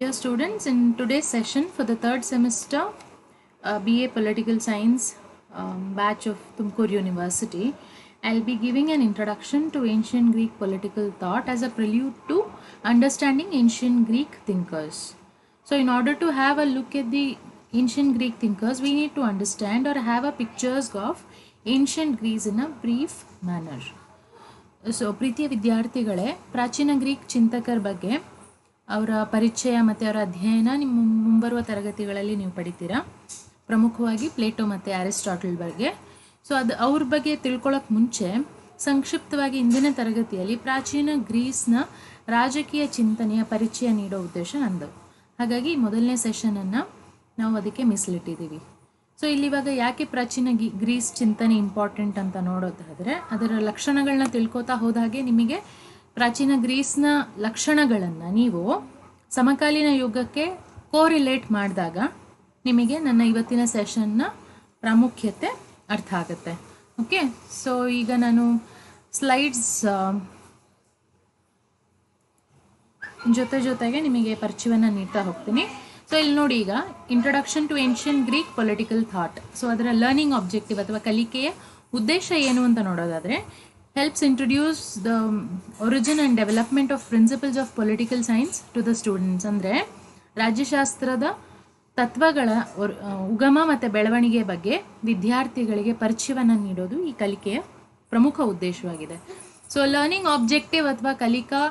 Dear students, in today's session for the third semester BA Political Science batch of Tumkur University, I'll be giving an introduction to ancient Greek political thought as a prelude to understanding ancient Greek thinkers. So in order to have a look at the ancient Greek thinkers, we need to understand or have a pictures of ancient Greece in a brief manner. So ಪ್ರೀತಿಯ ವಿದ್ಯಾರ್ಥಿಗಳೇ, ಪ್ರಾಚೀನ Greek ಚಿಂತಕರ ಬಗ್ಗೆ ಅವರ ಪರಿಚಯ ಮತ್ತು ಅವರ ಅಧ್ಯಯನ ನಿಮ್ಮ ಮುಂಬರುವ ತರಗತಿಗಳಲ್ಲಿ ನೀವು ಪಡಿತೀರಾ. ಪ್ರಮುಖವಾಗಿ ಪ್ಲೇಟೋ ಮತ್ತು ಅರಿಸ್ಟಾಟಲ್ ಬಗ್ಗೆ. ಸೊ ಅವ್ರ ಬಗ್ಗೆ ತಿಳ್ಕೊಳ್ಳೋಕೆ ಮುಂಚೆ ಸಂಕ್ಷಿಪ್ತವಾಗಿ ಇಂದಿನ ತರಗತಿಯಲ್ಲಿ ಪ್ರಾಚೀನ ಗ್ರೀಸ್ನ ರಾಜಕೀಯ ಚಿಂತನೆಯ ಪರಿಚಯ ನೀಡೋ ಉದ್ದೇಶ ನಂದು. ಹಾಗಾಗಿ ಮೊದಲನೇ ಸೆಷನನ್ನು ನಾವು ಅದಕ್ಕೆ ಮೀಸಲಿಟ್ಟಿದ್ದೀವಿ. ಸೊ ಇಲ್ಲಿವಾಗ ಯಾಕೆ ಪ್ರಾಚೀನ ಗ್ರೀಸ್ ಚಿಂತನೆ ಇಂಪಾರ್ಟೆಂಟ್ ಅಂತ ನೋಡೋದಾದರೆ, ಅದರ ಲಕ್ಷಣಗಳನ್ನ ತಿಳ್ಕೊತಾ ಹೋದಾಗೆ ನಿಮಗೆ ಪ್ರಾಚೀನ ಗ್ರೀಸ್ನ ಲಕ್ಷಣಗಳನ್ನು ನೀವು ಸಮಕಾಲೀನ ಯುಗಕ್ಕೆ ಕೋರಿಲೇಟ್ ಮಾಡಿದಾಗ ನಿಮಗೆ ನನ್ನ ಇವತ್ತಿನ ಸೆಷನ್ನ ಪ್ರಾಮುಖ್ಯತೆ ಅರ್ಥ ಆಗುತ್ತೆ. ಓಕೆ, ಸೊ ಈಗ ನಾನು ಸ್ಲೈಡ್ಸ್ ಜೊತೆಗೆ ನಿಮಗೆ ಪರಿಚಯವನ್ನು ನೀಡ್ತಾ ಹೋಗ್ತೀನಿ. ಸೊ ಇಲ್ಲಿ ನೋಡಿ, ಈಗ introduction to ancient Greek political thought. So ಅದರ ಲರ್ನಿಂಗ್ ಆಬ್ಜೆಕ್ಟಿವ್ ಅಥವಾ ಕಲಿಕೆಯ ಉದ್ದೇಶ ಏನು ಅಂತ ನೋಡೋದಾದರೆ, helps introduce the origin and development of principles of political science to the students. ಅಂದರೆ ರಾಜ್ಯಶಾಸ್ತ್ರದ ತತ್ವಗಳ ಉಗಮ ಮತ್ತು ಬೆಳವಣಿಗೆ ಬಗ್ಗೆ ವಿದ್ಯಾರ್ಥಿಗಳಿಗೆ ಪರಿಚಯವನ್ನು ನೀಡೋದು ಈ ಕಲಿಕೆಯ ಪ್ರಮುಖ ಉದ್ದೇಶವಾಗಿದೆ. ಸೊ ಲರ್ನಿಂಗ್ ಆಬ್ಜೆಕ್ಟಿವ್ ಅಥವಾ ಕಲಿಕಾ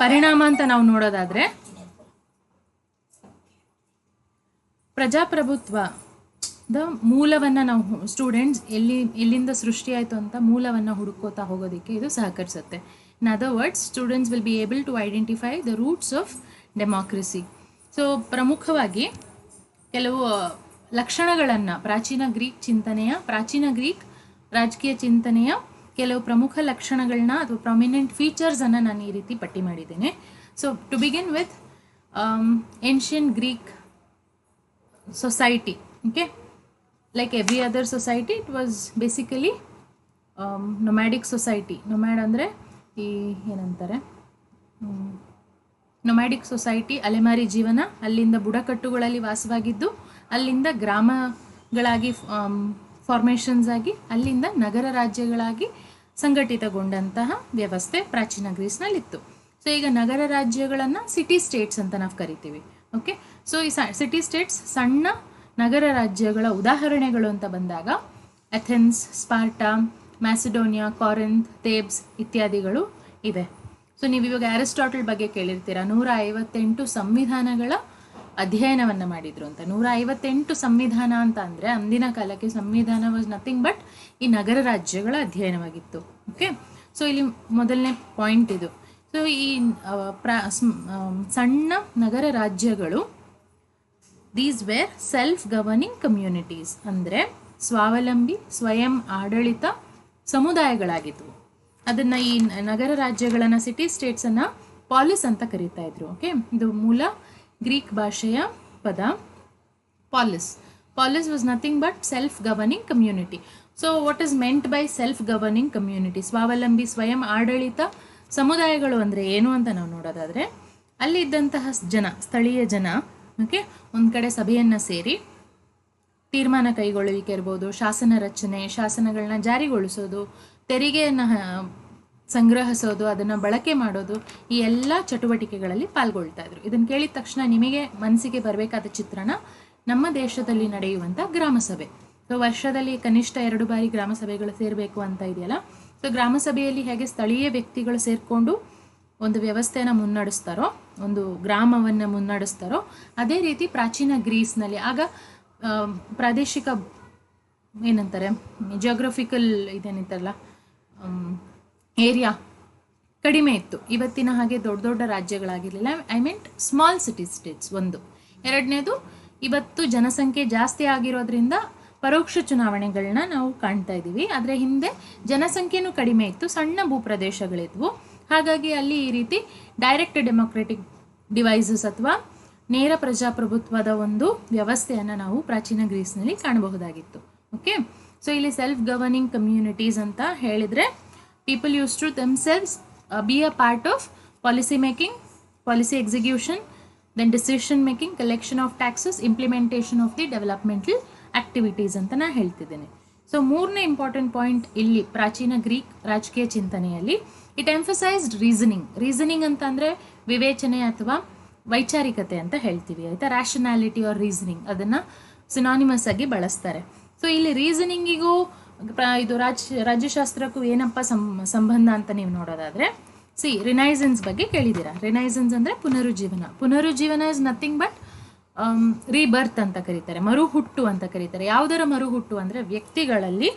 ಪರಿಣಾಮ ಅಂತ ನಾವು ನೋಡೋದಾದರೆ, ಪ್ರಜಾಪ್ರಭುತ್ವದ ಮೂಲವನ್ನು ನಾವು ಸ್ಟೂಡೆಂಟ್ಸ್ ಎಲ್ಲಿಂದ ಸೃಷ್ಟಿಯಾಯಿತು ಅಂತ ಮೂಲವನ್ನು ಹುಡುಕೋತಾ ಹೋಗೋದಕ್ಕೆ ಇದು ಸಹಕರಿಸುತ್ತೆ. In other words, students will be able to identify the roots of democracy. So ಪ್ರಮುಖವಾಗಿ ಕೆಲವು ಲಕ್ಷಣಗಳನ್ನು ಪ್ರಾಚೀನ ಗ್ರೀಕ್ ರಾಜಕೀಯ ಚಿಂತನೆಯ ಕೆಲವು ಪ್ರಮುಖ ಲಕ್ಷಣಗಳನ್ನ ಅಥವಾ ಪ್ರಾಮಿನೆಂಟ್ ಫೀಚರ್ಸನ್ನು ನಾನು ಈ ರೀತಿ ಪಟ್ಟಿ ಮಾಡಿದ್ದೇನೆ. So to begin with ancient Greek society. Okay, like every other society, it was basically nomadic society. Nomad ಅಂದರೆ ಈ ಏನಂತಾರೆ, ನೊಮ್ಯಾಡಿಕ್ ಸೊಸೈಟಿ ಅಲೆಮಾರಿ ಜೀವನ. ಅಲ್ಲಿಂದ ಬುಡಕಟ್ಟುಗಳಲ್ಲಿ ವಾಸವಾಗಿದ್ದು, ಅಲ್ಲಿಂದ ಗ್ರಾಮಗಳಾಗಿ ಫಾರ್ಮೇಷನ್ಸ್ ಆಗಿ, ಅಲ್ಲಿಂದ ನಗರ ರಾಜ್ಯಗಳಾಗಿ ಸಂಘಟಿತಗೊಂಡಂತಹ ವ್ಯವಸ್ಥೆ ಪ್ರಾಚೀನ ಗ್ರೀಸ್ನಲ್ಲಿತ್ತು. ಸೊ ಈಗ ನಗರ ರಾಜ್ಯಗಳನ್ನು ಸಿಟಿ ಸ್ಟೇಟ್ಸ್ ಅಂತ ನಾವು ಕರಿತೀವಿ. ಓಕೆ, ಸೊ ಈ ಸಿಟಿ ಸ್ಟೇಟ್ಸ್ ಸಣ್ಣ ನಗರ ರಾಜ್ಯಗಳ ಉದಾಹರಣೆಗಳು ಅಂತ ಬಂದಾಗ ಅಥೆನ್ಸ್, ಸ್ಪಾರ್ಟಾ, ಮ್ಯಾಸಿಡೋನಿಯಾ, ಕಾರಿಂತ್, ಥೇಬ್ಸ್ ಇತ್ಯಾದಿಗಳು ಇವೆ. ಸೊ ನೀವು ಇವಾಗ ಅರಿಸ್ಟಾಟಲ್ ಬಗ್ಗೆ ಕೇಳಿರ್ತೀರ. 158 ಸಂವಿಧಾನಗಳ ಅಧ್ಯಯನವನ್ನು ಮಾಡಿದರು ಅಂತ. 158 ಸಂವಿಧಾನ ಅಂತ ಅಂದರೆ ಅಂದಿನ ಕಾಲಕ್ಕೆ ಸಂವಿಧಾನ ವಾಸ್ ನಥಿಂಗ್ ಬಟ್ ಈ ನಗರ ರಾಜ್ಯಗಳ ಅಧ್ಯಯನವಾಗಿತ್ತು. ಓಕೆ, ಸೊ ಇಲ್ಲಿ ಮೊದಲನೇ ಪಾಯಿಂಟ್ ಇದು. ಸೊ ಈ ಸಣ್ಣ ನಗರ ರಾಜ್ಯಗಳು, these wear self governing communities, ಅಂದರೆ ಸ್ವಾವಲಂಬಿ ಸ್ವಯಂ ಆಡಳಿತ ಸಮುದಾಯಗಳಾಗಿದ್ವು. ಅದನ್ನು ಈ ನಗರ ರಾಜ್ಯಗಳನ್ನು, ಸಿಟಿ ಸ್ಟೇಟ್ಸನ್ನು ಪಾಲಿಸ್ ಅಂತ ಕರೀತಾ ಇದ್ರು. ಓಕೆ, ಇದು ಮೂಲ ಗ್ರೀಕ್ ಭಾಷೆಯ ಪದ polis. Polis was nothing but self governing community. So what is meant by self governing community? ಸ್ವಾವಲಂಬಿ ಸ್ವಯಂ ಆಡಳಿತ ಸಮುದಾಯಗಳು ಅಂದರೆ ಏನು ಅಂತ ನಾವು ನೋಡೋದಾದರೆ, ಅಲ್ಲಿದ್ದಂತಹ ಸ್ಥಳೀಯ ಜನ ಓಕೆ ಒಂದು ಕಡೆ ಸಭೆಯನ್ನು ಸೇರಿ ತೀರ್ಮಾನ ಕೈಗೊಳ್ಳುವಿಕೆ ಇರ್ಬೋದು, ಶಾಸನ ರಚನೆ, ಶಾಸನಗಳನ್ನ ಜಾರಿಗೊಳಿಸೋದು, ತೆರಿಗೆಯನ್ನು ಸಂಗ್ರಹಿಸೋದು, ಅದನ್ನು ಬಳಕೆ ಮಾಡೋದು, ಈ ಎಲ್ಲ ಚಟುವಟಿಕೆಗಳಲ್ಲಿ ಪಾಲ್ಗೊಳ್ತಾ ಇದ್ರು. ಇದನ್ನು ಕೇಳಿದ ತಕ್ಷಣ ನಿಮಗೆ ಮನಸ್ಸಿಗೆ ಬರಬೇಕಾದ ಚಿತ್ರಣ ನಮ್ಮ ದೇಶದಲ್ಲಿ ನಡೆಯುವಂಥ ಗ್ರಾಮಸಭೆ. ಸೊ ವರ್ಷದಲ್ಲಿ ಕನಿಷ್ಠ 2 ಬಾರಿ ಗ್ರಾಮಸಭೆಗಳು ಸೇರಬೇಕು ಅಂತ ಇದೆಯಲ್ಲ. ಸೊ ಗ್ರಾಮಸಭೆಯಲ್ಲಿ ಹೇಗೆ ಸ್ಥಳೀಯ ವ್ಯಕ್ತಿಗಳು ಸೇರಿಕೊಂಡು ಒಂದು ವ್ಯವಸ್ಥೆಯನ್ನು ಮುನ್ನಡೆಸ್ತಾರೋ, ಒಂದು ಗ್ರಾಮವನ್ನು ಮುನ್ನಡೆಸ್ತಾರೋ, ಅದೇ ರೀತಿ ಪ್ರಾಚೀನ ಗ್ರೀಸ್ನಲ್ಲಿ ಆಗ ಪ್ರಾದೇಶಿಕ ಏನಂತಾರೆ, ಜಿಯೋಗ್ರಫಿಕಲ್ ಇದೇನಿತ್ತಲ್ಲ ಏರಿಯಾ ಕಡಿಮೆ ಇತ್ತು. ಇವತ್ತಿನ ಹಾಗೆ ದೊಡ್ಡ ದೊಡ್ಡ ರಾಜ್ಯಗಳಾಗಿರಲಿಲ್ಲ. I mean small city states. ಒಂದು. ಎರಡನೇದು, ಇವತ್ತು ಜನಸಂಖ್ಯೆ ಜಾಸ್ತಿ ಆಗಿರೋದ್ರಿಂದ ಪರೋಕ್ಷ ಚುನಾವಣೆಗಳನ್ನ ನಾವು ಕಾಣ್ತಾ ಇದ್ದೀವಿ. ಆದರೆ ಹಿಂದೆ ಜನಸಂಖ್ಯೆನೂ ಕಡಿಮೆ ಇತ್ತು, ಸಣ್ಣ ಭೂಪ್ರದೇಶಗಳಿದ್ವು. ಹಾಗಾಗಿ ಅಲ್ಲಿ ಈ ರೀತಿ ಡೈರೆಕ್ಟ್ ಡೆಮೊಕ್ರೆಟಿಕ್ ಡಿವೈಸಸ್ ಅಥವಾ ನೇರ ಪ್ರಜಾಪ್ರಭುತ್ವದ ಒಂದು ವ್ಯವಸ್ಥೆಯನ್ನು ನಾವು ಪ್ರಾಚೀನ ಗ್ರೀಸ್ನಲ್ಲಿ ಕಾಣಬಹುದಾಗಿತ್ತು. ಓಕೆ, ಸೊ ಇಲ್ಲಿ ಸೆಲ್ಫ್ ಗವರ್ನಿಂಗ್ ಕಮ್ಯುನಿಟೀಸ್ ಅಂತ ಹೇಳಿದರೆ, people used to themselves be a part of policy making, policy execution, then decision making, collection of taxes, implementation of the developmental activities ಅಂತ ನಾನು ಹೇಳ್ತಿದ್ದೇನೆ. ಸೊ ಮೂರನೇ ಇಂಪಾರ್ಟೆಂಟ್ ಪಾಯಿಂಟ್ ಇಲ್ಲಿ ಪ್ರಾಚೀನ Greek ರಾಜಕೀಯ ಚಿಂತನೆಯಲ್ಲಿ ಇಟ್ ಎಂಫಸೈಸ್ಡ್ ರೀಸನಿಂಗ್ ಅಂತ ಅಂದರೆ ವಿವೇಚನೆ ಅಥವಾ ವೈಚಾರಿಕತೆ ಅಂತ ಹೇಳ್ತೀವಿ ಆಯಿತಾ. ರ್ಯಾಷನಾಲಿಟಿ ಆರ್ ರೀಸನಿಂಗ್ ಅದನ್ನು ಸಿನಾನಿಮಸ್ ಆಗಿ ಬಳಸ್ತಾರೆ. ಸೊ ಇಲ್ಲಿ ರೀಸನಿಂಗಿಗೂ ಇದು ರಾಜ್ಯಶಾಸ್ತ್ರಕ್ಕೂ ಏನಪ್ಪ ಸಂಬಂಧ ಅಂತ ನೀವು ನೋಡೋದಾದರೆ, ರಿನೈಸೆನ್ಸ್ ಬಗ್ಗೆ ಕೇಳಿದ್ದೀರಾ. ರಿನೈಸೆನ್ಸ್ ಅಂದರೆ ಪುನರುಜ್ಜೀವನ ಇಸ್ ನಥಿಂಗ್ ಬಟ್ ರೀಬರ್ತ್ ಅಂತ ಕರೀತಾರೆ, ಮರುಹುಟ್ಟು ಅಂತ ಕರೀತಾರೆ. ಯಾವುದರ ಮರುಹುಟ್ಟು ಅಂದರೆ ವ್ಯಕ್ತಿಗಳಲ್ಲಿ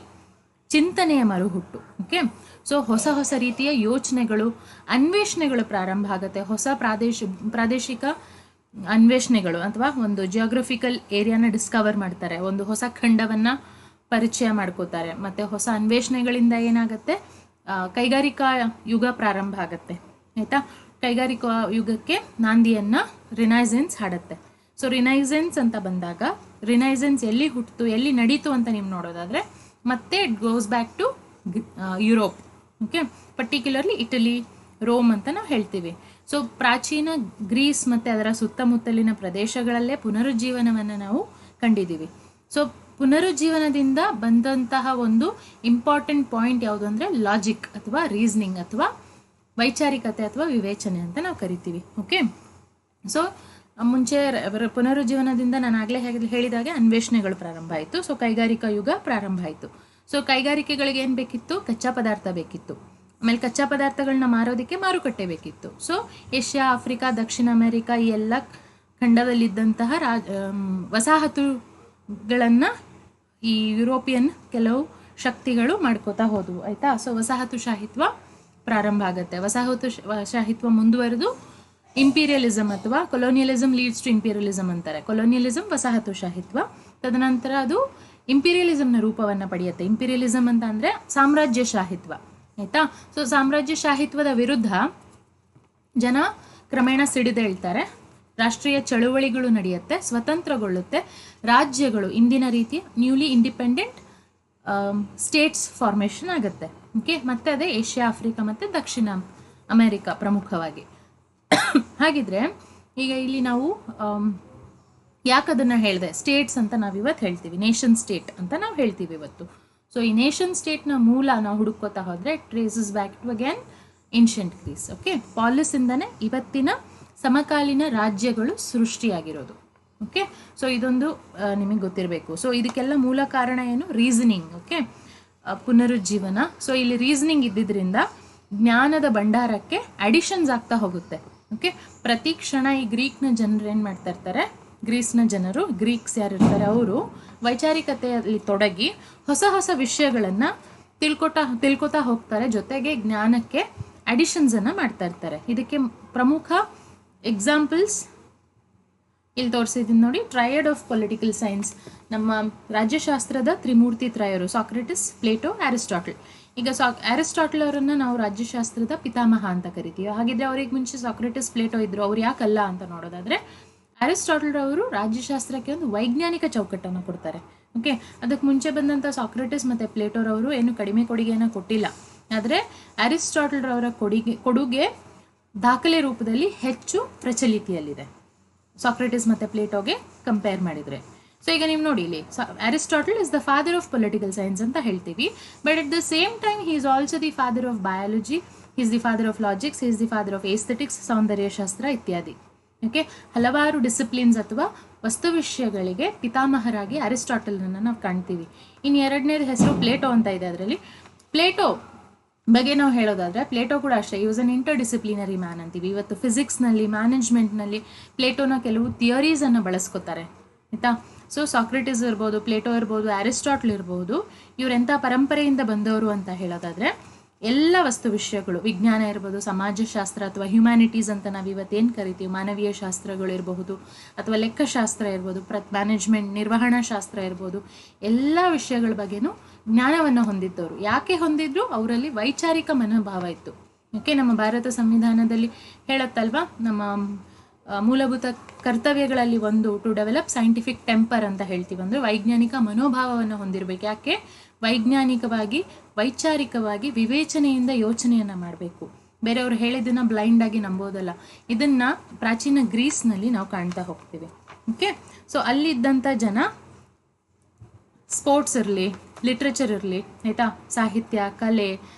ಚಿಂತನೆಯ ಮರುಹುಟ್ಟು. ಓಕೆ, ಸೊ ಹೊಸ ಹೊಸ ರೀತಿಯ ಯೋಚನೆಗಳು, ಅನ್ವೇಷಣೆಗಳು ಪ್ರಾರಂಭ ಆಗುತ್ತೆ. ಹೊಸ ಪ್ರಾದೇಶಿಕ ಅನ್ವೇಷಣೆಗಳು ಅಥವಾ ಒಂದು ಜಿಯೋಗ್ರಫಿಕಲ್ ಏರಿಯಾನ ಡಿಸ್ಕವರ್ ಮಾಡ್ತಾರೆ, ಒಂದು ಹೊಸ ಖಂಡವನ್ನು ಪರಿಚಯ ಮಾಡ್ಕೋತಾರೆ. ಮತ್ತು ಹೊಸ ಅನ್ವೇಷಣೆಗಳಿಂದ ಏನಾಗುತ್ತೆ, ಕೈಗಾರಿಕಾ ಯುಗ ಪ್ರಾರಂಭ ಆಗುತ್ತೆ ಆಯಿತಾ. ಕೈಗಾರಿಕಾ ಯುಗಕ್ಕೆ ನಾಂದಿಯನ್ನು ರಿನೈಸೆನ್ಸ್ ಹಾಡುತ್ತೆ. ಸೊ ರಿನೈಸೆನ್ಸ್ ಅಂತ ಬಂದಾಗ ರಿನೈಸೆನ್ಸ್ ಎಲ್ಲಿ ಹುಟ್ಟಿತು, ಎಲ್ಲಿ ನಡೀತು ಅಂತ ನೀವು ನೋಡೋದಾದರೆ ಮತ್ತೆ it goes back to Europe. Okay, particularly Italy, Rome ಅಂತ ನಾವು ಹೇಳ್ತೀವಿ. ಸೊ ಪ್ರಾಚೀನ ಗ್ರೀಸ್ ಮತ್ತು ಅದರ ಸುತ್ತಮುತ್ತಲಿನ ಪ್ರದೇಶಗಳಲ್ಲೇ ಪುನರುಜ್ಜೀವನವನ್ನು ನಾವು ಕಂಡಿದ್ದೀವಿ. ಸೊ ಪುನರುಜ್ಜೀವನದಿಂದ ಬಂದಂತಹ ಒಂದು ಇಂಪಾರ್ಟೆಂಟ್ ಪಾಯಿಂಟ್ ಯಾವುದು ಅಂದರೆ ಲಾಜಿಕ್ ಅಥವಾ ರೀಸನಿಂಗ್ ಅಥವಾ ವೈಚಾರಿಕತೆ ಅಥವಾ ವಿವೇಚನೆ ಅಂತ ನಾವು ಕರಿತೀವಿ. ಓಕೆ, ಸೊ ಮುಂಚೆ ಪುನರುಜ್ಜೀವನದಿಂದ ನಾನು ಆಗಲೇ ಹೇಳಿದಾಗೆ ಅನ್ವೇಷಣೆಗಳು ಪ್ರಾರಂಭ ಆಯಿತು. ಸೊ ಕೈಗಾರಿಕಾ ಯುಗ ಪ್ರಾರಂಭ ಆಯಿತು. ಸೊ ಕೈಗಾರಿಕೆಗಳಿಗೆ ಏನು ಬೇಕಿತ್ತು, ಕಚ್ಚಾ ಪದಾರ್ಥ ಬೇಕಿತ್ತು. ಆಮೇಲೆ ಕಚ್ಚಾ ಪದಾರ್ಥಗಳನ್ನ ಮಾರೋದಕ್ಕೆ ಮಾರುಕಟ್ಟೆ ಬೇಕಿತ್ತು. ಸೊ ಏಷ್ಯಾ, ಆಫ್ರಿಕಾ, ದಕ್ಷಿಣ ಅಮೆರಿಕಾ ಈ ಎಲ್ಲ ಖಂಡದಲ್ಲಿದ್ದಂತಹ ವಸಾಹತುಗಳನ್ನು ಈ ಯುರೋಪಿಯನ್ ಕೆಲವು ಶಕ್ತಿಗಳು ಮಾಡ್ಕೋತಾ ಹೋದವು ಆಯಿತಾ. ಸೊ ವಸಾಹತುಶಾಹಿತ್ವ ಪ್ರಾರಂಭ ಆಗುತ್ತೆ. ವಸಾಹತುಶಾಹಿತ್ವ ಮುಂದುವರೆದು ಇಂಪೀರಿಯಲಿಸಮ್ ಅಥವಾ ಕೊಲೋನಿಯಲಿಸಮ್ ಲೀಡ್ಸ್ ಟು ಇಂಪೀರಿಯಲಿಸಮ್ ಅಂತಾರೆ. ಕೊಲೋನಿಯಲಿಸಮ್ ವಸಾಹತುಶಾಹಿತ್ವ, ತದನಂತರ ಅದು ಇಂಪೀರಿಯಲಿಸಮ್ನ ರೂಪವನ್ನು ಪಡೆಯುತ್ತೆ. ಇಂಪೀರಿಯಲಿಸಮ್ ಅಂತ ಅಂದರೆ ಸಾಮ್ರಾಜ್ಯಶಾಹಿತ್ವ ಆಯಿತಾ. ಸೊ ಸಾಮ್ರಾಜ್ಯಶಾಹಿತ್ವದ ವಿರುದ್ಧ ಜನ ಕ್ರಮೇಣ ಸಿಡಿದೇಳ್ತಾರೆ, ರಾಷ್ಟ್ರೀಯ ಚಳುವಳಿಗಳು ನಡೆಯುತ್ತೆ, ಸ್ವತಂತ್ರಗೊಳ್ಳುತ್ತೆ, ರಾಜ್ಯಗಳು ಇಂದಿನ ರೀತಿಯ ನ್ಯೂಲಿ ಇಂಡಿಪೆಂಡೆಂಟ್ ಸ್ಟೇಟ್ಸ್ ಫಾರ್ಮೇಷನ್ ಆಗುತ್ತೆ. ಓಕೆ, ಮತ್ತು ಅದೇ ಏಷ್ಯಾ, ಆಫ್ರಿಕಾ ಮತ್ತು ದಕ್ಷಿಣ ಅಮೆರಿಕ ಪ್ರಮುಖವಾಗಿ. ಹಾಗಿದ್ರೆ ಈಗ ಇಲ್ಲಿ ನಾವು ಯಾಕದನ್ನು ಹೇಳಿದೆ, ಸ್ಟೇಟ್ಸ್ ಅಂತ ನಾವು ಇವತ್ತು ಹೇಳ್ತೀವಿ, ನೇಷನ್ ಸ್ಟೇಟ್ ಅಂತ ನಾವು ಹೇಳ್ತೀವಿ ಇವತ್ತು. ಸೊ ಈ ನೇಷನ್ ಸ್ಟೇಟ್ನ ಮೂಲ ನಾವು ಹುಡುಕೋತಾ ಹೋದರೆ traces back to again ancient Greece. Okay, ಪಾಲಿಸಿಂದನೇ ಇವತ್ತಿನ ಸಮಕಾಲೀನ ರಾಜ್ಯಗಳು ಸೃಷ್ಟಿಯಾಗಿರೋದು. ಓಕೆ, ಸೊ ಇದೊಂದು ನಿಮಗೆ ಗೊತ್ತಿರಬೇಕು. ಸೊ ಇದಕ್ಕೆಲ್ಲ ಮೂಲ ಕಾರಣ ಏನು, ರೀಸನಿಂಗ್. ಓಕೆ, ಪುನರುಜ್ಜೀವನ. ಸೊ ಇಲ್ಲಿ ರೀಸನಿಂಗ್ ಇದ್ದಿದ್ದರಿಂದ ಜ್ಞಾನದ ಭಂಡಾರಕ್ಕೆ ಅಡಿಷನ್ಸ್ ಆಗ್ತಾ ಹೋಗುತ್ತೆ. ಓಕೆ, ಪ್ರತಿ ಕ್ಷಣ ಈ ಗ್ರೀಕ್ನ ಜನರು ಏನು ಮಾಡ್ತಾ ಇರ್ತಾರೆ, ಗ್ರೀಸ್ನ ಜನರು, ಗ್ರೀಕ್ಸ್ ಯಾರಿರ್ತಾರೆ ಅವರು ವೈಚಾರಿಕತೆಯಲ್ಲಿ ತೊಡಗಿ ಹೊಸ ಹೊಸ ವಿಷಯಗಳನ್ನು ತಿಳ್ಕೊತಾ ಹೋಗ್ತಾರೆ. ಜೊತೆಗೆ ಜ್ಞಾನಕ್ಕೆ ಅಡಿಷನ್ಸನ್ನು ಮಾಡ್ತಾ ಇರ್ತಾರೆ. ಇದಕ್ಕೆ ಪ್ರಮುಖ ಎಕ್ಸಾಂಪಲ್ಸ್ ಇಲ್ಲಿ ತೋರಿಸಿದ್ದೀನಿ ನೋಡಿ. ಟ್ರಯಡ್ ಆಫ್ ಪೊಲಿಟಿಕಲ್ ಸೈನ್ಸ್, ನಮ್ಮ ರಾಜ್ಯಶಾಸ್ತ್ರದ ತ್ರಿಮೂರ್ತಿ ತ್ರಯರು ಸಾಕ್ರೆಟಿಸ್, ಪ್ಲೇಟೋ, ಅರಿಸ್ಟಾಟಲ್. ಈಗ ಅರಿಸ್ಟಾಟಲ್ ಅವರನ್ನು ನಾವು ರಾಜ್ಯಶಾಸ್ತ್ರದ ಪಿತಾಮಹ ಅಂತ ಕರಿತೀವಿ. ಹಾಗಿದ್ರೆ ಅವ್ರಿಗೆ ಮುಂಚೆ ಸಾಕ್ರೆಟಿಸ್, ಪ್ಲೇಟೋ ಇದ್ರು, ಅವ್ರು ಯಾಕಲ್ಲ ಅಂತ ನೋಡೋದಾದರೆ ಅರಿಸ್ಟಾಟಲ್ ಅವರು ರಾಜ್ಯಶಾಸ್ತ್ರಕ್ಕೆ ಒಂದು ವೈಜ್ಞಾನಿಕ ಚೌಕಟ್ಟನ್ನು ಕೊಡ್ತಾರೆ. ಓಕೆ, ಅದಕ್ಕೆ ಮುಂಚೆ ಬಂದಂಥ ಸಾಕ್ರೆಟಿಸ್ ಮತ್ತು ಪ್ಲೇಟೋರವರು ಏನು ಕಡಿಮೆ ಕೊಡುಗೆಯನ್ನು ಕೊಟ್ಟಿಲ್ಲ. ಆದರೆ ಅರಿಸ್ಟಾಟಲ್ ಅವರ ಕೊಡುಗೆ ದಾಖಲೆ ರೂಪದಲ್ಲಿ ಹೆಚ್ಚು ಪ್ರಚಲಿತಿಯಲ್ಲಿದೆ ಸಾಕ್ರೆಟಿಸ್ ಮತ್ತು ಪ್ಲೇಟೋಗೆ ಕಂಪೇರ್ ಮಾಡಿದರೆ. ಸೊ ಈಗ ನೀವು ನೋಡಿ ಇಲ್ಲಿ Aristotle is the father of political science ಅಂತ ಹೇಳ್ತೀವಿ. But at the same time he is also the father of biology, he is the father of logics, he is the father of aesthetics, ಸೌಂದರ್ಯಶಾಸ್ತ್ರ ಇತ್ಯಾದಿ. Okay, ಹಲವಾರು disciplines ಅಥವಾ ವಸ್ತು ವಿಷಯಗಳಿಗೆ ಪಿತಾಮಹರಾಗಿ ಅರಿಸ್ಟಾಟಲ್ನನ್ನು ನಾವು ಕಾಣ್ತೀವಿ. ಇನ್ನು ಎರಡನೇದು ಹೆಸರು ಪ್ಲೇಟೋ ಅಂತ ಇದೆ. ಅದರಲ್ಲಿ ಪ್ಲೇಟೋ ಬಗ್ಗೆ ನಾವು ಹೇಳೋದಾದರೆ ಪ್ಲೇಟೋ ಕೂಡ ಅಷ್ಟೇ, ಯೂಸ್ ಅನ್ ಇಂಟರ್ ಡಿಸಿಪ್ಲಿನರಿ ಮ್ಯಾನ್ ಅಂತೀವಿ. ಇವತ್ತು ಫಿಸಿಕ್ಸ್ನಲ್ಲಿ, ಮ್ಯಾನೇಜ್ಮೆಂಟ್ನಲ್ಲಿ ಪ್ಲೇಟೋನ ಕೆಲವು ಥಿಯರೀಸನ್ನು ಬಳಸ್ಕೋತಾರೆ ಆಯಿತಾ. ಸೊ ಸಾಕ್ರೆಟಿಸ್ ಇರ್ಬೋದು, ಪ್ಲೇಟೋ ಇರ್ಬೋದು, ಅರಿಸ್ಟಾಟಲ್ ಇರ್ಬೋದು, ಇವರೆಂಥ ಪರಂಪರೆಯಿಂದ ಬಂದವರು ಅಂತ ಹೇಳೋದಾದರೆ ಎಲ್ಲ ವಸ್ತು ವಿಷಯಗಳು, ವಿಜ್ಞಾನ ಇರ್ಬೋದು, ಸಮಾಜಶಾಸ್ತ್ರ ಅಥವಾ ಹ್ಯುಮ್ಯಾನಿಟೀಸ್ ಅಂತ ನಾವು ಇವತ್ತೇನು ಕರಿತೀವಿ, ಮಾನವೀಯ ಶಾಸ್ತ್ರಗಳು ಇರಬಹುದು ಅಥವಾ ಲೆಕ್ಕಶಾಸ್ತ್ರ ಇರ್ಬೋದು, ಮ್ಯಾನೇಜ್ಮೆಂಟ್, ನಿರ್ವಹಣಾ ಶಾಸ್ತ್ರ ಇರ್ಬೋದು, ಎಲ್ಲ ವಿಷಯಗಳ ಬಗ್ಗೆನೂ ಜ್ಞಾನವನ್ನು ಹೊಂದಿದ್ದವರು. ಯಾಕೆ ಹೊಂದಿದ್ರು, ಅವರಲ್ಲಿ ವೈಚಾರಿಕ ಮನೋಭಾವ ಇತ್ತು. ಓಕೆ, ನಮ್ಮ ಭಾರತ ಸಂವಿಧಾನದಲ್ಲಿ ಹೇಳುತ್ತಲ್ವಾ, ನಮ್ಮ ಮೂಲಭೂತ ಕರ್ತವ್ಯಗಳಲ್ಲಿ ಒಂದು ಟು ಡೆವಲಪ್ ಸೈಂಟಿಫಿಕ್ ಟೆಂಪರ್ ಅಂತ ಹೇಳ್ತೀವಿ. ಅಂದರೆ ವೈಜ್ಞಾನಿಕ ಮನೋಭಾವವನ್ನು ಹೊಂದಿರಬೇಕು. ಯಾಕೆ, ವೈಜ್ಞಾನಿಕವಾಗಿ, ವೈಚಾರಿಕವಾಗಿ, ವಿವೇಚನೆಯಿಂದ ಯೋಚನೆಯನ್ನು ಮಾಡಬೇಕು. ಬೇರೆಯವ್ರು ಹೇಳಿದ್ದನ್ನ ಬ್ಲೈಂಡ್ ಆಗಿ ನಂಬೋದಲ್ಲ. ಇದನ್ನ ಪ್ರಾಚೀನ ಗ್ರೀಸ್ನಲ್ಲಿ ನಾವು ಕಾಣ್ತಾ ಹೋಗ್ತೀವಿ. ಓಕೆ, ಸೊ ಅಲ್ಲಿದ್ದಂಥ ಜನ ಸ್ಪೋರ್ಟ್ಸ್ ಇರಲಿ, ಲಿಟ್ರೇಚರ್ ಇರಲಿ, ಆಯಿತಾ, ಸಾಹಿತ್ಯ, ಕಲೆ,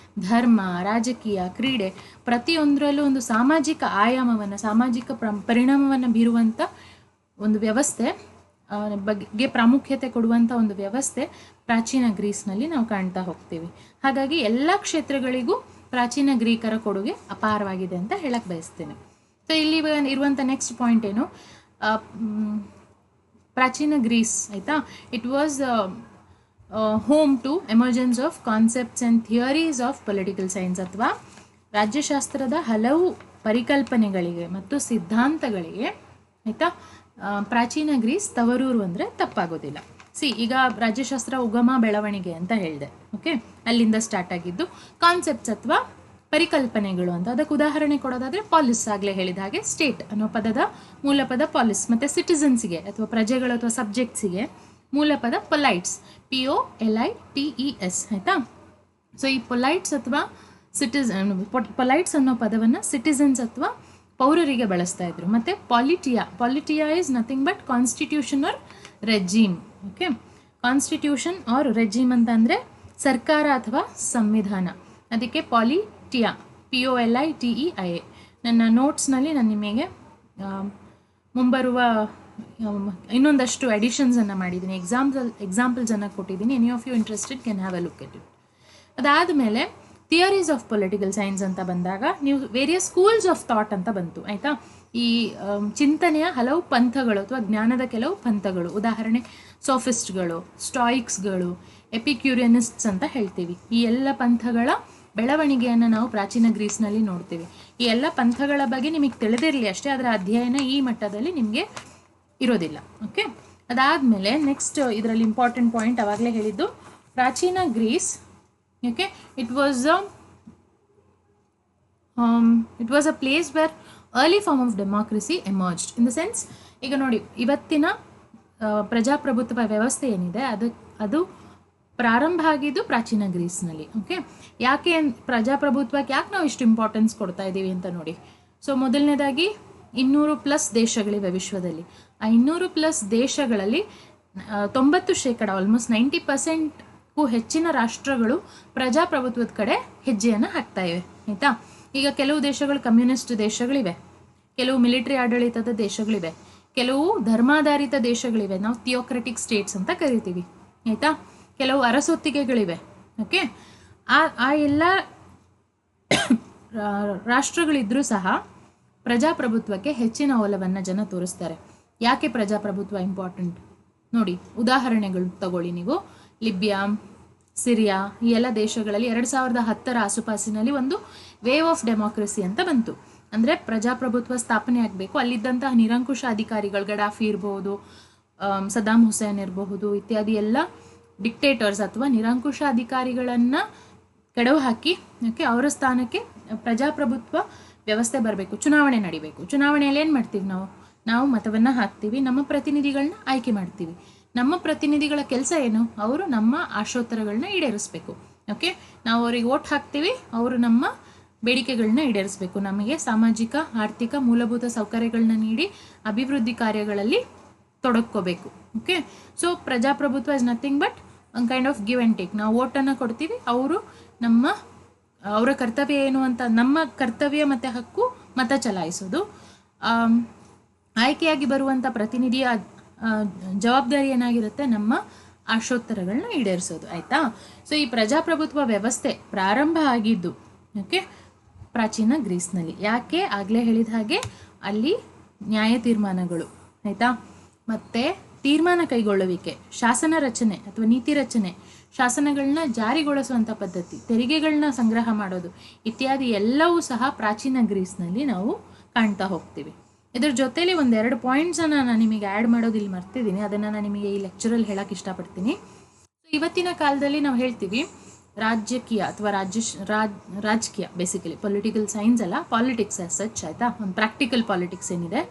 ಧರ್ಮ, ರಾಜಕೀಯ, ಕ್ರೀಡೆ, ಪ್ರತಿಯೊಂದರಲ್ಲೂ ಒಂದು ಸಾಮಾಜಿಕ ಆಯಾಮವನ್ನು, ಸಾಮಾಜಿಕ ಪರಿಣಾಮವನ್ನು ಬೀರುವಂಥ ಒಂದು ವ್ಯವಸ್ಥೆ ಬಗ್ಗೆ ಪ್ರಾಮುಖ್ಯತೆ ಕೊಡುವಂಥ ಒಂದು ವ್ಯವಸ್ಥೆ ಪ್ರಾಚೀನ ಗ್ರೀಸ್ನಲ್ಲಿ ನಾವು ಕಾಣ್ತಾ ಹೋಗ್ತೀವಿ. ಹಾಗಾಗಿ ಎಲ್ಲ ಕ್ಷೇತ್ರಗಳಿಗೂ ಪ್ರಾಚೀನ ಗ್ರೀಕರ ಕೊಡುಗೆ ಅಪಾರವಾಗಿದೆ ಅಂತ ಹೇಳಕ್ಕೆ ಬಯಸ್ತೇನೆ. ಸೊ ಇಲ್ಲಿ ಇರುವಂಥ ನೆಕ್ಸ್ಟ್ ಪಾಯಿಂಟ್ ಏನು, ಪ್ರಾಚೀನ ಗ್ರೀಸ್, ಆಯಿತಾ, it was home to emergence of concepts and theories of political science, ಅಥವಾ ರಾಜ್ಯಶಾಸ್ತ್ರದ ಹಲವು ಪರಿಕಲ್ಪನೆಗಳಿಗೆ ಮತ್ತು ಸಿದ್ಧಾಂತಗಳಿಗೆ, ಆಯಿತಾ, ಪ್ರಾಚೀನ ಗ್ರೀಸ್ ತವರೂರು ಅಂದರೆ ತಪ್ಪಾಗೋದಿಲ್ಲ. ಈಗ ರಾಜ್ಯಶಾಸ್ತ್ರ ಉಗಮ ಬೆಳವಣಿಗೆ ಅಂತ ಹೇಳಿದೆ. ಓಕೆ, ಅಲ್ಲಿಂದ ಸ್ಟಾರ್ಟ್ ಆಗಿದ್ದು ಕಾನ್ಸೆಪ್ಟ್ಸ್ ಅಥವಾ ಪರಿಕಲ್ಪನೆಗಳು ಅಂತ. ಅದಕ್ಕೆ ಉದಾಹರಣೆ ಕೊಡೋದಾದರೆ ಪಾಲಿಸ್, ಆಗಲೇ ಹೇಳಿದ ಹಾಗೆ ಸ್ಟೇಟ್ ಅನ್ನೋ ಪದದ ಮೂಲ ಪದ ಪಾಲಿಸ್, ಮತ್ತು ಸಿಟಿಸನ್ಸ್ಗೆ ಅಥವಾ ಪ್ರಜೆಗಳು ಅಥವಾ ಸಬ್ಜೆಕ್ಟ್ಸಿಗೆ ಮೂಲ ಪದ ಪೊಲೈಟ್ಸ್, POLITES, ಆಯಿತಾ. ಸೊ ಈ ಪೊಲೈಟ್ಸ್ ಅಥವಾ ಪೊಲೈಟ್ಸ್ ಅನ್ನೋ ಪದವನ್ನು ಸಿಟಿಸನ್ಸ್ ಅಥವಾ ಪೌರರಿಗೆ ಬಳಸ್ತಾ ಇದ್ರು. ಮತ್ತು politeia is nothing but constitution or regime. Okay, constitution or regime ಅಂತ ಅಂದರೆ ಸರ್ಕಾರ ಅಥವಾ ಸಂವಿಧಾನ. ಅದಕ್ಕೆ ಪಾಲಿಟಿಯಾ, POLITEIA. ನನ್ನ ನೋಟ್ಸ್ನಲ್ಲಿ ನಾನು ನಿಮಗೆ ಮುಂಬರುವ ಇನ್ನೊಂದಷ್ಟು ಎಡಿಷನ್ಸನ್ನು ಮಾಡಿದ್ದೀನಿ, ಎಕ್ಸಾಂಪಲ್ಸನ್ನು ಕೊಟ್ಟಿದ್ದೀನಿ. Any of you interested can have a look at it. ಅದಾದಮೇಲೆ ಥಿಯರೀಸ್ ಆಫ್ ಪೊಲಿಟಿಕಲ್ ಸೈನ್ಸ್ ಅಂತ ಬಂದಾಗ ನೀವು ವೇರಿಯಸ್ ಸ್ಕೂಲ್ಸ್ ಆಫ್ ಥಾಟ್ ಅಂತ ಬಂತು, ಆಯಿತಾ. ಈ ಚಿಂತನೆಯ ಹಲವು ಪಂಥಗಳು ಅಥವಾ ಜ್ಞಾನದ ಕೆಲವು ಪಂಥಗಳು, ಉದಾಹರಣೆ ಸೋಫಿಸ್ಟ್ಗಳು, ಸ್ಟಾಯಿಕ್ಸ್ಗಳು, ಎಪಿಕ್ಯೂರಿಯನಿಸ್ಟ್ಸ್ ಅಂತ ಹೇಳ್ತೀವಿ. ಈ ಎಲ್ಲ ಪಂಥಗಳ ಬೆಳವಣಿಗೆಯನ್ನು ನಾವು ಪ್ರಾಚೀನ ಗ್ರೀಸ್ನಲ್ಲಿ ನೋಡ್ತೀವಿ. ಈ ಎಲ್ಲ ಪಂಥಗಳ ಬಗ್ಗೆ ನಿಮಗೆ ತಿಳಿದಿರಲಿ ಅಷ್ಟೇ, ಅದರ ಅಧ್ಯಯನ ಈ ಮಟ್ಟದಲ್ಲಿ ನಿಮಗೆ ಇರೋದಿಲ್ಲ. ಓಕೆ, ಅದಾದಮೇಲೆ ನೆಕ್ಸ್ಟ್ ಇದರಲ್ಲಿ ಇಂಪಾರ್ಟೆಂಟ್ ಪಾಯಿಂಟ್ ಆವಾಗಲೇ ಹೇಳಿದ್ದು, ಪ್ರಾಚೀನ Greece, okay, it was a place where early form of democracy emerged. in the sense, ಈಗ ನೋಡಿ, ಇವತ್ತಿನ ಪ್ರಜಾಪ್ರಭುತ್ವ ವ್ಯವಸ್ಥೆ ಏನಿದೆ ಅದು ಪ್ರಾರಂಭ ಆಗಿದ್ದು ಪ್ರಾಚೀನ ಗ್ರೀಸ್ನಲ್ಲಿ. ಓಕೆ, ಯಾಕೆ ಪ್ರಜಾಪ್ರಭುತ್ವಕ್ಕೆ ಯಾಕೆ ನಾವು ಇಷ್ಟು ಇಂಪಾರ್ಟೆನ್ಸ್ ಕೊಡ್ತಾ ಇದ್ದೀವಿ ಅಂತ ನೋಡಿ. ಸೊ ಮೊದಲನೇದಾಗಿ 200+ ದೇಶಗಳಿವೆ ವಿಶ್ವದಲ್ಲಿ. ಆ 200+ ದೇಶಗಳಲ್ಲಿ 90%, ಆಲ್ಮೋಸ್ಟ್ 90%ಕ್ಕೂ ಹೆಚ್ಚಿನ ರಾಷ್ಟ್ರಗಳು ಪ್ರಜಾಪ್ರಭುತ್ವದ ಕಡೆ ಹೆಜ್ಜೆಯನ್ನು ಹಾಕ್ತಾ ಇವೆ, ಆಯಿತಾ. ಈಗ ಕೆಲವು ದೇಶಗಳು ಕಮ್ಯುನಿಸ್ಟ್ ದೇಶಗಳಿವೆ, ಕೆಲವು ಮಿಲಿಟರಿ ಆಡಳಿತದ ದೇಶಗಳಿವೆ, ಕೆಲವು ಧರ್ಮಾಧಾರಿತ ದೇಶಗಳಿವೆ, ನಾವು ಥಿಯೋಕ್ರೆಟಿಕ್ ಸ್ಟೇಟ್ಸ್ ಅಂತ ಕರಿತೀವಿ, ಆಯಿತಾ. ಕೆಲವು ಅರಸೊತ್ತಿಗೆಗಳಿವೆ. ಓಕೆ, ಆ ಎಲ್ಲ ರಾಷ್ಟ್ರಗಳಿದ್ರೂ ಸಹ ಪ್ರಜಾಪ್ರಭುತ್ವಕ್ಕೆ ಹೆಚ್ಚಿನ ಒಲವನ್ನು ಜನ ತೋರಿಸ್ತಾರೆ. ಯಾಕೆ ಪ್ರಜಾಪ್ರಭುತ್ವ ಇಂಪಾರ್ಟೆಂಟ್ ನೋಡಿ, ಉದಾಹರಣೆಗಳು ತಗೊಳ್ಳಿ ನೀವು. ಲಿಬಿಯಾ, ಸಿರಿಯಾ, ಈ ಎಲ್ಲ ದೇಶಗಳಲ್ಲಿ 2010ರ ಆಸುಪಾಸಿನಲ್ಲಿ ಒಂದು ವೇವ್ ಆಫ್ ಡೆಮೋಕ್ರಸಿ ಅಂತ ಬಂತು. ಅಂದರೆ ಪ್ರಜಾಪ್ರಭುತ್ವ ಸ್ಥಾಪನೆ ಆಗಬೇಕು. ಅಲ್ಲಿದ್ದಂತಹ ನಿರಂಕುಶ ಅಧಿಕಾರಿಗಳು, ಗಡಾಫಿ ಇರಬಹುದು, ಸದಾಮ್ ಹುಸೇನ್ ಇರಬಹುದು, ಇತ್ಯಾದಿ ಎಲ್ಲ ಡಿಕ್ಟೇಟರ್ಸ್ ಅಥವಾ ನಿರಂಕುಶ ಅಧಿಕಾರಿಗಳನ್ನು ಕೆಡವು ಹಾಕಿ, ಓಕೆ, ಅವರ ಸ್ಥಾನಕ್ಕೆ ಪ್ರಜಾಪ್ರಭುತ್ವ ವ್ಯವಸ್ಥೆ ಬರಬೇಕು. ಚುನಾವಣೆ ನಡಿಬೇಕು. ಚುನಾವಣೆಯಲ್ಲಿ ಏನು ಮಾಡ್ತೀವಿ ನಾವು ಮತವನ್ನು ಹಾಕ್ತೀವಿ, ನಮ್ಮ ಪ್ರತಿನಿಧಿಗಳನ್ನ ಆಯ್ಕೆ ಮಾಡ್ತೀವಿ. ನಮ್ಮ ಪ್ರತಿನಿಧಿಗಳ ಕೆಲಸ ಏನು? ಅವರು ನಮ್ಮ ಆಶೋತ್ತರಗಳನ್ನ ಈಡೇರಿಸಬೇಕು. ಓಕೆ, ನಾವು ಅವ್ರಿಗೆ ವೋಟ್ ಹಾಕ್ತೀವಿ, ಅವರು ನಮ್ಮ ಬೇಡಿಕೆಗಳನ್ನ ಈಡೇರಿಸಬೇಕು. ನಮಗೆ ಸಾಮಾಜಿಕ, ಆರ್ಥಿಕ, ಮೂಲಭೂತ ಸೌಕರ್ಯಗಳನ್ನ ನೀಡಿ ಅಭಿವೃದ್ಧಿ ಕಾರ್ಯಗಳಲ್ಲಿ ತೊಡಗ್ಕೋಬೇಕು. ಓಕೆ, ಸೊ ಪ್ರಜಾಪ್ರಭುತ್ವ is nothing but one kind of give and take. ನಾವು ವೋಟನ್ನು ಕೊಡ್ತೀವಿ, ಅವರ ಕರ್ತವ್ಯ ಏನು ಅಂತ, ನಮ್ಮ ಕರ್ತವ್ಯ ಮತ್ತು ಹಕ್ಕು ಮತ ಚಲಾಯಿಸೋದು. ಆಯ್ಕೆಯಾಗಿ ಬರುವಂಥ ಪ್ರತಿನಿಧಿಯ ಜವಾಬ್ದಾರಿ ಏನಾಗಿರುತ್ತೆ? ನಮ್ಮ ಆಶೋತ್ತರಗಳನ್ನ ಈಡೇರಿಸೋದು, ಆಯಿತಾ. ಸೊ ಈ ಪ್ರಜಾಪ್ರಭುತ್ವ ವ್ಯವಸ್ಥೆ ಪ್ರಾರಂಭ ಆಗಿದ್ದು, ಓಕೆ, ಪ್ರಾಚೀನ ಗ್ರೀಸ್ನಲ್ಲಿ. ಯಾಕೆ? ಆಗಲೇ ಹೇಳಿದ ಹಾಗೆ ಅಲ್ಲಿ ನ್ಯಾಯ ತೀರ್ಮಾನಗಳು, ಆಯಿತಾ, ಮತ್ತು ತೀರ್ಮಾನ ಕೈಗೊಳ್ಳುವಿಕೆ, ಶಾಸನ ರಚನೆ ಅಥವಾ ನೀತಿ ರಚನೆ, ಶಾಸನಗಳನ್ನ ಜಾರಿಗೊಳಿಸುವಂಥ ಪದ್ಧತಿ, ತೆರಿಗೆಗಳನ್ನ ಸಂಗ್ರಹ ಮಾಡೋದು ಇತ್ಯಾದಿ ಎಲ್ಲವೂ ಸಹ ಪ್ರಾಚೀನ ಗ್ರೀಸ್ನಲ್ಲಿ ನಾವು ಕಾಣ್ತಾ ಹೋಗ್ತೀವಿ. ಇದ್ರ ಜೊತೆಲಿ 1-2 ಪಾಯಿಂಟ್ಸನ್ನು ನಾನು ನಿಮಗೆ ಆ್ಯಡ್ ಮಾಡೋದು ಇಲ್ಲಿ ಮರ್ತಿದ್ದೀನಿ, ಅದನ್ನು ನಾನು ನಿಮಗೆ ಈ ಲೆಕ್ಚರಲ್ಲಿ ಹೇಳೋಕ್ಕೆ ಇಷ್ಟಪಡ್ತೀನಿ. ಇವತ್ತಿನ ಕಾಲದಲ್ಲಿ ನಾವು ಹೇಳ್ತೀವಿ ರಾಜಕೀಯ ಅಥವಾ ರಾಜಕೀಯ ಬೇಸಿಕಲಿ ಪೊಲಿಟಿಕಲ್ ಸೈನ್ಸ್ ಅಲ್ಲ, ಪಾಲಿಟಿಕ್ಸ್ ಆಸ್ ಸಚ್, ಆಯಿತಾ. ಒಂದು ಪ್ರಾಕ್ಟಿಕಲ್ ಪಾಲಿಟಿಕ್ಸ್ ಏನಿದೆ,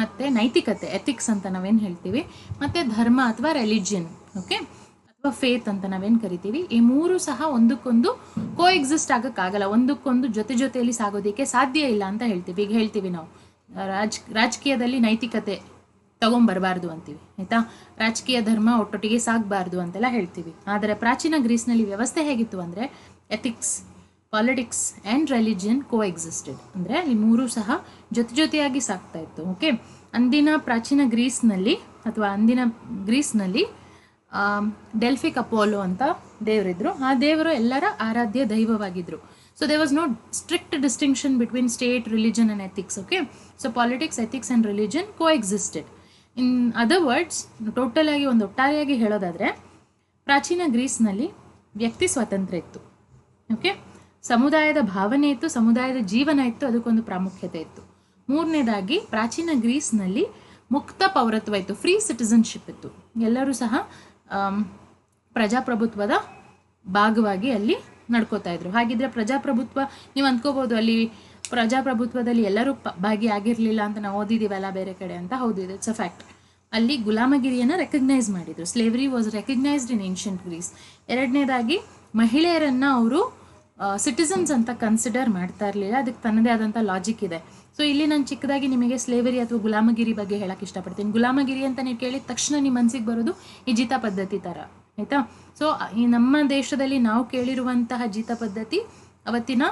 ಮತ್ತು ನೈತಿಕತೆ, ಎಥಿಕ್ಸ್ ಅಂತ ನಾವೇನು ಹೇಳ್ತೀವಿ, ಮತ್ತು ಧರ್ಮ ಅಥವಾ ರಿಲಿಜಿಯನ್, ಓಕೆ, ಅಥವಾ ಫೇತ್ ಅಂತ ನಾವೇನು ಕರಿತೀವಿ, ಈ ಮೂರು ಸಹ ಒಂದಕ್ಕೊಂದು ಕೋ ಎಕ್ಸಿಸ್ಟ್ ಆಗೋಕ್ಕಾಗಲ್ಲ, ಒಂದಕ್ಕೊಂದು ಜೊತೆಯಲ್ಲಿ ಸಾಗೋದಕ್ಕೆ ಸಾಧ್ಯ ಇಲ್ಲ ಅಂತ ಹೇಳ್ತೀವಿ. ಈಗ ಹೇಳ್ತೀವಿ ನಾವು ರಾಜಕೀಯದಲ್ಲಿ ನೈತಿಕತೆ ತಗೊಂಬರಬಾರ್ದು ಅಂತೀವಿ, ಆಯಿತಾ. ರಾಜಕೀಯ ಧರ್ಮ ಒಟ್ಟೊಟ್ಟಿಗೆ ಸಾಗಬಾರ್ದು ಅಂತೆಲ್ಲ ಹೇಳ್ತೀವಿ. ಆದರೆ ಪ್ರಾಚೀನ ಗ್ರೀಸ್ನಲ್ಲಿ ವ್ಯವಸ್ಥೆ ಹೇಗಿತ್ತು ಅಂದರೆ ethics, politics and religion coexisted, ಅಂದರೆ ಈ ಮೂರೂ ಸಹ ಜೊತೆಯಾಗಿ ಸಾಗ್ತಾ ಇತ್ತು. ಓಕೆ, ಅಂದಿನ ಪ್ರಾಚೀನ ಗ್ರೀಸ್ನಲ್ಲಿ ಅಥವಾ ಅಂದಿನ ಗ್ರೀಸ್ನಲ್ಲಿ ಡೆಲ್ಫಿಕ್ ಅಪೋಲೋ ಅಂತ ದೇವರಿದ್ರು. ಆ ದೇವರು ಎಲ್ಲರ ಆರಾಧ್ಯ ದೈವವಾಗಿದ್ದರು. So there was no strict distinction between state, religion and ethics. Okay, so politics, ethics and religion coexisted. In other words, total ಆಗಿ ಒಂದು ಒಟ್ಟಾರೆಯಾಗಿ ಹೇಳೋದಾದರೆ ಪ್ರಾಚೀನ ಗ್ರೀಸ್ನಲ್ಲಿ ವ್ಯಕ್ತಿ ಸ್ವಾತಂತ್ರ್ಯ ಇತ್ತು. ಓಕೆ, ಸಮುದಾಯದ ಭಾವನೆ ಇತ್ತು, ಸಮುದಾಯದ ಜೀವನ ಇತ್ತು, ಅದಕ್ಕೊಂದು ಪ್ರಾಮುಖ್ಯತೆ ಇತ್ತು. ಮೂರನೇದಾಗಿ ಪ್ರಾಚೀನ ಗ್ರೀಸ್ನಲ್ಲಿ ಮುಕ್ತ ಪೌರತ್ವ ಇತ್ತು, ಫ್ರೀ ಸಿಟಿಸನ್ಶಿಪ್ ಇತ್ತು. ಎಲ್ಲರೂ ಸಹ ಪ್ರಜಾಪ್ರಭುತ್ವದ ಭಾಗವಾಗಿ ಅಲ್ಲಿ ನಡ್ಕೋತಾ ಇದ್ರು. ಹಾಗಿದ್ರೆ ಪ್ರಜಾಪ್ರಭುತ್ವ, ನೀವು ಅಂದ್ಕೋಬೋದು ಅಲ್ಲಿ ಪ್ರಜಾಪ್ರಭುತ್ವದಲ್ಲಿ ಎಲ್ಲರೂ ಭಾಗಿಯಾಗಿರಲಿಲ್ಲ ಅಂತ ನಾವು ಓದಿದ್ದೀವಲ್ಲ ಬೇರೆ ಕಡೆ ಅಂತ. ಹೌದು, ಇಟ್ಸ್ ಅ ಫ್ಯಾಕ್ಟ್. ಅಲ್ಲಿ ಗುಲಾಮಗಿರಿಯನ್ನು ರೆಕಗ್ನೈಸ್ ಮಾಡಿದರು. Slavery was recognised in ancient Greece. ಎರಡನೇದಾಗಿ ಮಹಿಳೆಯರನ್ನು ಅವರು ಸಿಟಿಸನ್ಸ್ ಅಂತ ಕನ್ಸಿಡರ್ ಮಾಡ್ತಾ ಇರಲಿಲ್ಲ. ಅದಕ್ಕೆ ತನ್ನದೇ ಆದಂಥ ಲಾಜಿಕ್ ಇದೆ. ಸೊ ಇಲ್ಲಿ ನಾನು ಚಿಕ್ಕದಾಗಿ ನಿಮಗೆ ಸ್ಲೇವರಿ ಅಥವಾ ಗುಲಾಮಗಿರಿ ಬಗ್ಗೆ ಹೇಳಕ್ಕೆ ಇಷ್ಟಪಡ್ತೀನಿ. ಗುಲಾಮಗಿರಿ ಅಂತ ನೀವು ಕೇಳಿದ ತಕ್ಷಣ ನಿಮ್ಮ ಮನಸ್ಸಿಗೆ ಬರೋದು ಈ ಜೀತ ಪದ್ಧತಿ ಥರ, ಆಯಿತಾ. ಸೊ ಈ ನಮ್ಮ ದೇಶದಲ್ಲಿ ನಾವು ಕೇಳಿರುವಂತಹ ಜೀತ ಪದ್ಧತಿ ಅವತ್ತಿನ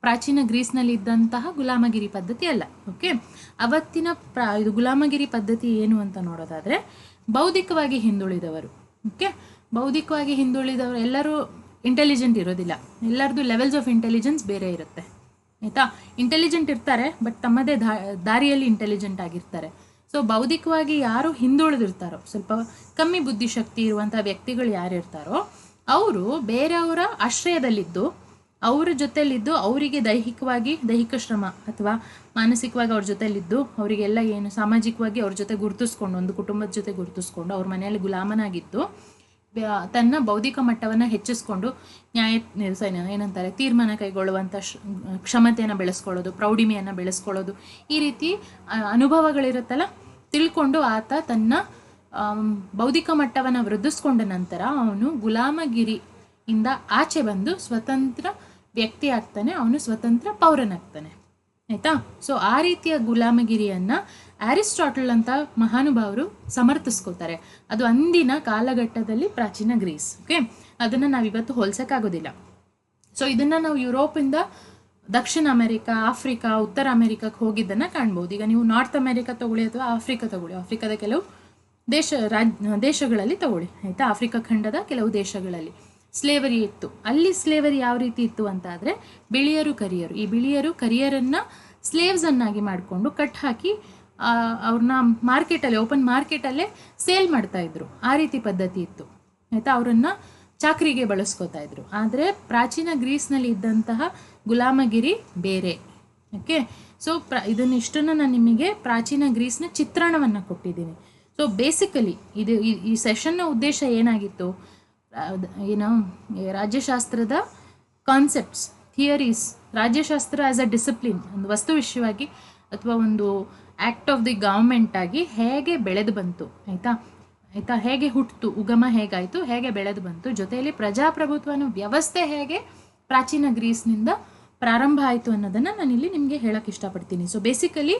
ಪ್ರಾಚೀನ ಗ್ರೀಸ್ನಲ್ಲಿ ಇದ್ದಂತಹ ಗುಲಾಮಗಿರಿ ಪದ್ಧತಿ ಅಲ್ಲ. ಓಕೆ, ಅವತ್ತಿನ ಇದು ಗುಲಾಮಗಿರಿ ಪದ್ಧತಿ ಏನು ಅಂತ ನೋಡೋದಾದರೆ ಬೌದ್ಧಿಕವಾಗಿ ಹಿಂದುಳಿದವರು. ಓಕೆ, ಬೌದ್ಧಿಕವಾಗಿ ಹಿಂದುಳಿದವರು ಎಲ್ಲರೂ ಇಂಟೆಲಿಜೆಂಟ್ ಇರೋದಿಲ್ಲ. ಎಲ್ಲರದ್ದು ಲೆವೆಲ್ಸ್ ಆಫ್ ಇಂಟೆಲಿಜೆನ್ಸ್ ಬೇರೆ ಇರುತ್ತೆ, ಆಯಿತಾ. ಇಂಟೆಲಿಜೆಂಟ್ ಇರ್ತಾರೆ, ಬಟ್ ತಮ್ಮದೇ ದಾರಿಯಲ್ಲಿ ಇಂಟೆಲಿಜೆಂಟ್ ಆಗಿರ್ತಾರೆ. ಸೊ ಬೌದ್ಧಿಕವಾಗಿ ಯಾರು ಹಿಂದುಳಿದಿರ್ತಾರೋ, ಸ್ವಲ್ಪ ಕಮ್ಮಿ ಬುದ್ಧಿಶಕ್ತಿ ಇರುವಂಥ ವ್ಯಕ್ತಿಗಳು ಯಾರು ಇರ್ತಾರೋ ಅವರು ಬೇರೆಯವರ ಆಶ್ರಯದಲ್ಲಿದ್ದು, ಅವರ ಜೊತೆಲಿದ್ದು ಅವರಿಗೆ ದೈಹಿಕ ಶ್ರಮ ಅಥವಾ ಮಾನಸಿಕವಾಗಿ ಅವ್ರ ಜೊತೆಲಿದ್ದು ಅವರಿಗೆಲ್ಲ ಏನು ಸಾಮಾಜಿಕವಾಗಿ ಅವ್ರ ಜೊತೆ ಗುರುತಿಸ್ಕೊಂಡು, ಒಂದು ಕುಟುಂಬದ ಜೊತೆ ಗುರುತಿಸ್ಕೊಂಡು ಅವ್ರ ಮನೆಯಲ್ಲಿ ಗುಲಾಮನಾಗಿದ್ದು ತನ್ನ ಬೌದ್ಧಿಕ ಮಟ್ಟವನ್ನು ಹೆಚ್ಚಿಸ್ಕೊಂಡು ಏನಂತಾರೆ ತೀರ್ಮಾನ ಕೈಗೊಳ್ಳುವಂಥ ಕ್ಷಮತೆಯನ್ನು ಬೆಳೆಸ್ಕೊಳ್ಳೋದು, ಪ್ರೌಢಿಮೆಯನ್ನು ಬೆಳೆಸ್ಕೊಳ್ಳೋದು, ಈ ರೀತಿ ಅನುಭವಗಳಿರುತ್ತಲ್ಲ ತಿಳ್ಕೊಂಡು ಆತ ತನ್ನ ಬೌದ್ಧಿಕ ಮಟ್ಟವನ್ನು ವೃದ್ಧಿಸ್ಕೊಂಡ ನಂತರ ಅವನು ಗುಲಾಮಗಿರಿಯಿಂದ ಆಚೆ ಬಂದು ಸ್ವತಂತ್ರ ವ್ಯಕ್ತಿ ಆಗ್ತಾನೆ, ಅವನು ಸ್ವತಂತ್ರ ಪೌರನಾಗ್ತಾನೆ, ಆಯಿತಾ. ಸೊ ಆ ರೀತಿಯ ಗುಲಾಮಗಿರಿಯನ್ನು ಅರಿಸ್ಟಾಟಲ್ ಅಂತ ಮಹಾನುಭಾವರು ಸಮರ್ಥಿಸ್ಕೋತಾರೆ. ಅದು ಅಂದಿನ ಕಾಲಘಟ್ಟದಲ್ಲಿ ಪ್ರಾಚೀನ ಗ್ರೀಸ್. ಓಕೆ, ಅದನ್ನು ನಾವಿವತ್ತು ಹೋಲ್ಸೋಕ್ಕಾಗೋದಿಲ್ಲ. ಸೊ ಇದನ್ನು ನಾವು ಯುರೋಪಿಂದ ದಕ್ಷಿಣ ಅಮೆರಿಕಾ, ಆಫ್ರಿಕಾ, ಉತ್ತರ ಅಮೆರಿಕಕ್ಕೆ ಹೋಗಿದ್ದನ್ನು ಕಾಣ್ಬೋದು. ಈಗ ನೀವು ನಾರ್ತ್ ಅಮೆರಿಕಾ ತಗೊಳ್ಳಿ ಅಥವಾ ಆಫ್ರಿಕಾ ತಗೊಳ್ಳಿ, ಆಫ್ರಿಕಾದ ಕೆಲವು ದೇಶಗಳಲ್ಲಿ ತಗೊಳ್ಳಿ, ಆಯಿತಾ. ಆಫ್ರಿಕಾ ಖಂಡದ ಕೆಲವು ದೇಶಗಳಲ್ಲಿ ಸ್ಲೇವರಿ ಇತ್ತು. ಅಲ್ಲಿ ಸ್ಲೇವರಿ ಯಾವ ರೀತಿ ಇತ್ತು ಅಂತ ಆದರೆ ಬಿಳಿಯರು ಕರಿಯರು, ಈ ಬಿಳಿಯರು ಕರಿಯರನ್ನು ಸ್ಲೇವ್ಸನ್ನಾಗಿ ಮಾಡಿಕೊಂಡು ಕಟ್ ಹಾಕಿ ಅವ್ರನ್ನ ಮಾರ್ಕೆಟಲ್ಲಿ, ಓಪನ್ ಮಾರ್ಕೆಟಲ್ಲೇ ಸೇಲ್ ಮಾಡ್ತಾಯಿದ್ರು. ಆ ರೀತಿ ಪದ್ಧತಿ ಇತ್ತು, ಆಯಿತಾ. ಅವರನ್ನು ಚಾಕ್ರಿಗೆ ಬಳಸ್ಕೋತಾ ಇದ್ರು. ಆದರೆ ಪ್ರಾಚೀನ ಗ್ರೀಸ್ನಲ್ಲಿ ಇದ್ದಂತಹ ಗುಲಾಮಗಿರಿ ಬೇರೆ. ಓಕೆ, ಸೊ ಇದನ್ನಿಷ್ಟನ್ನು ನಾನು ನಿಮಗೆ ಪ್ರಾಚೀನ ಗ್ರೀಸ್ನ ಚಿತ್ರಣವನ್ನು ಕೊಟ್ಟಿದ್ದೀನಿ. ಸೊ ಬೇಸಿಕಲಿ ಈ ಸೆಷನ್ನ ಉದ್ದೇಶ ಏನಾಗಿತ್ತು, ರಾಜ್ಯಶಾಸ್ತ್ರದ ಕಾನ್ಸೆಪ್ಟ್ಸ್, ಥಿಯರೀಸ್, ರಾಜ್ಯಶಾಸ್ತ್ರ ಆ್ಯಸ್ ಅ ಡಿಸಿಪ್ಲಿನ್, ಒಂದು ವಸ್ತು ವಿಷಯವಾಗಿ ಅಥವಾ ಒಂದು ಆ್ಯಕ್ಟ್ ಆಫ್ ದಿ ಗವರ್ಮೆಂಟ್ ಆಗಿ ಹೇಗೆ ಬೆಳೆದು ಬಂತು, ಆಯಿತಾ, ಹೇಗೆ ಹುಟ್ಟಿತು, ಉಗಮ ಹೇಗಾಯಿತು, ಹೇಗೆ ಬೆಳೆದು ಬಂತು, ಜೊತೆಯಲ್ಲಿ ಪ್ರಜಾಪ್ರಭುತ್ವನ ವ್ಯವಸ್ಥೆ ಹೇಗೆ ಪ್ರಾಚೀನ ಗ್ರೀಸ್ನಿಂದ ಪ್ರಾರಂಭ ಆಯಿತು ಅನ್ನೋದನ್ನು ನಾನಿಲ್ಲಿ ನಿಮಗೆ ಹೇಳೋಕ್ಕೆ ಇಷ್ಟಪಡ್ತೀನಿ. ಸೊ ಬೇಸಿಕಲಿ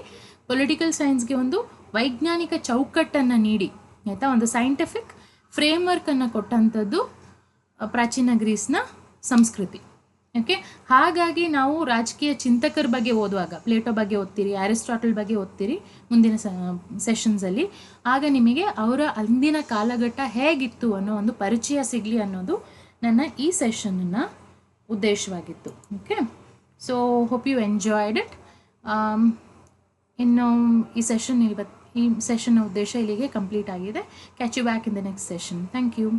ಪೊಲಿಟಿಕಲ್ ಸೈನ್ಸ್ಗೆ ಒಂದು ವೈಜ್ಞಾನಿಕ ಚೌಕಟ್ಟನ್ನು ನೀಡಿ, ಆಯಿತಾ, ಒಂದು ಸೈಂಟಿಫಿಕ್ ಫ್ರೇಮ್ವರ್ಕನ್ನು ಕೊಟ್ಟಂಥದ್ದು ಪ್ರಾಚೀನ ಗ್ರೀಸ್ನ ಸಂಸ್ಕೃತಿ. ಓಕೆ, ಹಾಗಾಗಿ ನಾವು ರಾಜಕೀಯ ಚಿಂತಕರ ಬಗ್ಗೆ ಓದುವಾಗ ಪ್ಲೇಟೋ ಬಗ್ಗೆ ಓದ್ತೀರಿ, ಅರಿಸ್ಟಾಟಲ್ ಬಗ್ಗೆ ಓದ್ತೀರಿ ಮುಂದಿನ ಸೆಷನ್ಸಲ್ಲಿ. ಆಗ ನಿಮಗೆ ಅವರ ಅಂದಿನ ಕಾಲಘಟ್ಟ ಹೇಗಿತ್ತು ಅನ್ನೋ ಒಂದು ಪರಿಚಯ ಸಿಗಲಿ ಅನ್ನೋದು ನನ್ನ ಈ ಸೆಷನ್ನ ಉದ್ದೇಶವಾಗಿತ್ತು. Okay, so hope you enjoyed it. ಇನ್ನು ಈ ಸೆಷನ್ನ ಉದ್ದೇಶ ಇಲ್ಲಿಗೆ ಕಂಪ್ಲೀಟ್ ಆಗಿದೆ. Catch you back in the next session. Thank you.